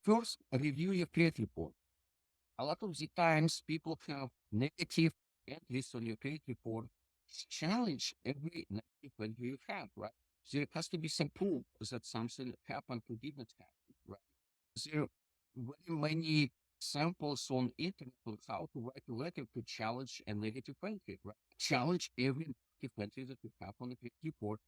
First, review your credit report. A lot of the times people have negative entries on your credit report. Challenge every negative entry you have, right? There has to be some proof that something happened to didn't happen, right? There are very many samples on internet on how to write a letter to challenge a negative entry, right? Challenge every negative entry that you have on the credit report.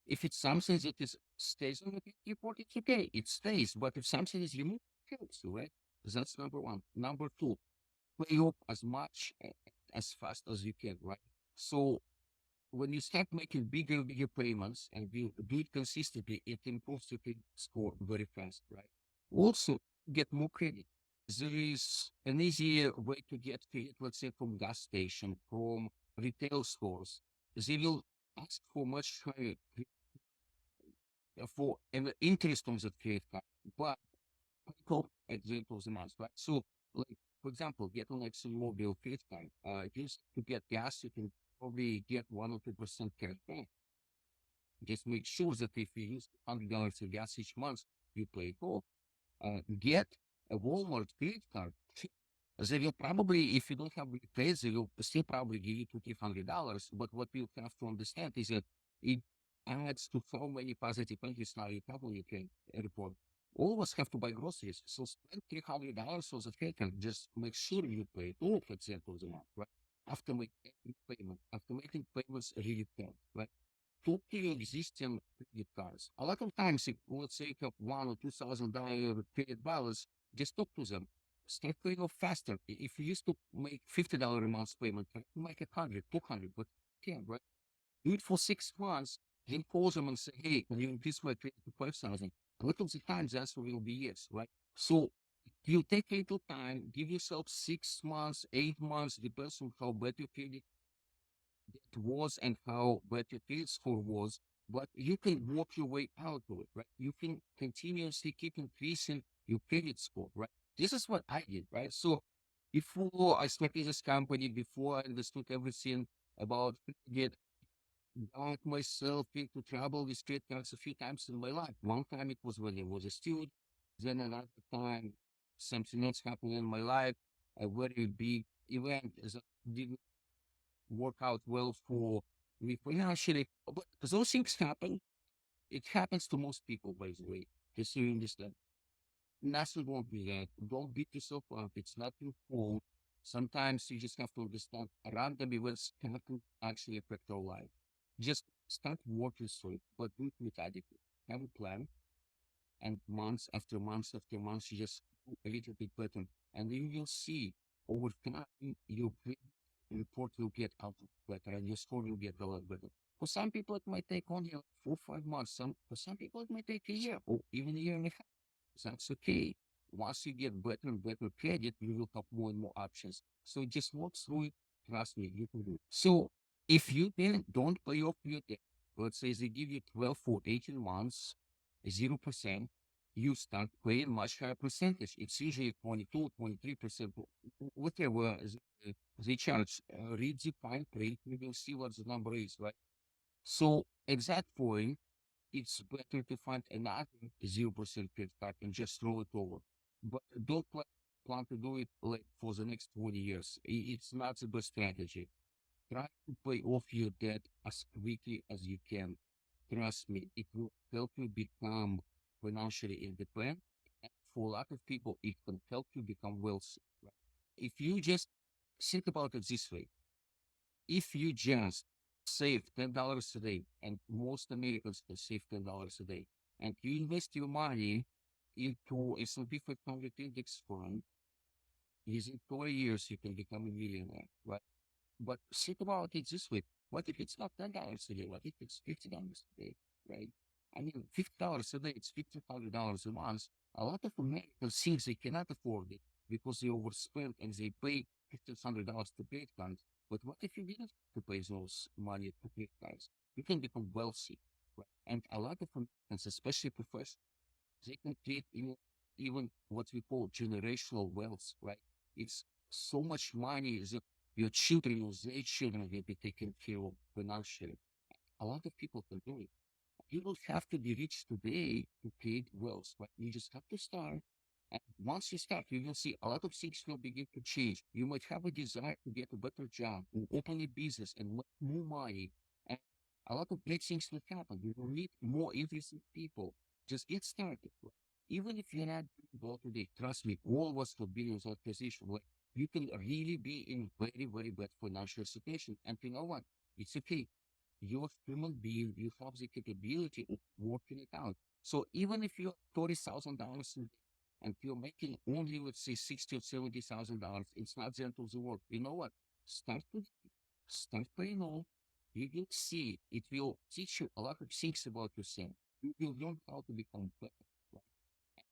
If it's something that is stays on the credit report, it's okay, it stays. But if something is removed, it helps you, right? That's number one. Number two, play up as much as fast as you can, right? So when you start making bigger and bigger payments and you do it consistently, it improves your credit score very fast, right? Also, get more credit. There is an easier way to get credit, let's say from gas station, from retail stores. They will ask for much higher for an interest on the credit card, but couple examples a month, right? So, like for example, get an ExxonMobil credit card. Just to get gas, you can probably get 1 or 2% cash back. Just make sure that if you use $100 of gas each month, you pay it off. Get a Walmart credit card. They will probably, if you don't have repairs, they will still probably give you $200-300. But what you have to understand is that it adds to so many positive entries now you probably can report. All of us have to buy groceries, so spend $300 on the credit card. Just make sure you pay it all for example the month, right? After making payment, after making payments really count, right? Talk to your existing credit cards. A lot of times, if let's say you have $1 or $2,000 credit balance, just talk to them. Start paying off faster. If you used to make $50 a month payment, try to make 100, 200, but you can't, right? Do it for 6 months, then call them and say, hey, can you increase my credit to 5,000? A lot of the times, the answer will be yes, right? So you take a little time, give yourself 6 months, 8 months, depends on how bad your credit it was and how bad your credit score was, but you can work your way out of it, right? You can continuously keep increasing your credit score, right? This is what I did, right? So before I started this company, before I understood everything about credit, got myself into trouble with credit cards a few times in my life. One time it was when I was a student, then another time something else happened in my life, a very big event that didn't work out well for me financially. But those things happen. It happens to most people, by the way. Just so you understand. Nothing wrong with that. Don't beat yourself up. It's not your fault. Sometimes you just have to understand random events can actually affect your life. Just start working through it, but do it methodically. Have a plan, and months after months after months, you just do a little bit better. And you will see over time your report will get out better and your score will get a lot better. For some people, it might take only 4 or 5 months. For some people, it might take a year or even a year and a half. That's okay. Once you get better and better credit, you will have more and more options. So just walk through it. Trust me, you can do it. So if you then don't pay off your debt, let's say they give you 12 or 18 months, 0%, you start paying much higher percentage. It's usually 22, 23%, whatever they charge. Read the fine print, you will see what the number is, right? So at that point, it's better to find another 0% credit card and just throw it over. But don't plan to do it like for the next 20 years. It's not the best strategy. Try to pay off your debt as quickly as you can. Trust me, it will help you become financially independent. And for a lot of people, it can help you become wealthy. Right? If you just think about it this way, if you just save $10 a day, and most Americans can save $10 a day, and you invest your money into S&P 500 index fund, within 4 years you can become a millionaire, right? But think about it this way: what if it's not $10 a day? What if it's $50 a day, right? I mean, $50 a day, it's $1,500 a month. A lot of Americans think they cannot afford it because they overspend and they pay $1,500 to credit cards. But what if you didn't have to pay those money to credit cards? You can become wealthy, right? And a lot of Americans, especially professionals, they can create even what we call generational wealth, right? It's so much money that your children or their children will be taken care of financially. A lot of people can do it. You don't have to be rich today to create wealth, but you just have to start. And once you start, you will see a lot of things will begin to change. You might have a desire to get a better job, and open a business, and make more money. And a lot of great things will happen. You will meet more interesting people. Just get started. Even if you're not doing well today, trust me, all of us will be in that position where you can really be in very, very bad financial situation. And you know what? It's okay. You're a human being. You have the capability of working it out. So even if you're $30,000 and you're making only, let's say, 60 or $70,000, it's not the end of the world. You know what? Start with start paying off. You will see it will teach you a lot of things about yourself. You will learn how to become better. Right?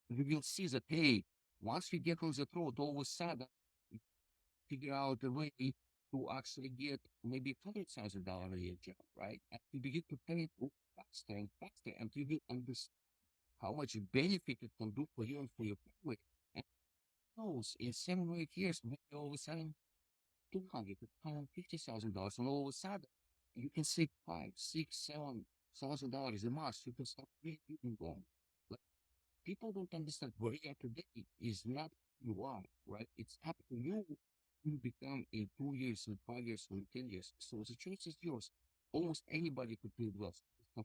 You will see that hey, once you get on the road, all of a sudden you figure out a way to actually get maybe $100,000 a year job, right? And you begin to pay it off faster and faster, and you will understand how much benefit it can do for you and for your family. And who knows, in 7 or 8 years, maybe all of a sudden, 200, $150,000, and all of a sudden, you can save five, six, $7,000 a month. You can start really going. Like, people don't understand where you are today is not who you are, right? It's up to you to become in 2 years, in 5 years, in 10 years. So the choice is yours. Almost anybody could do well.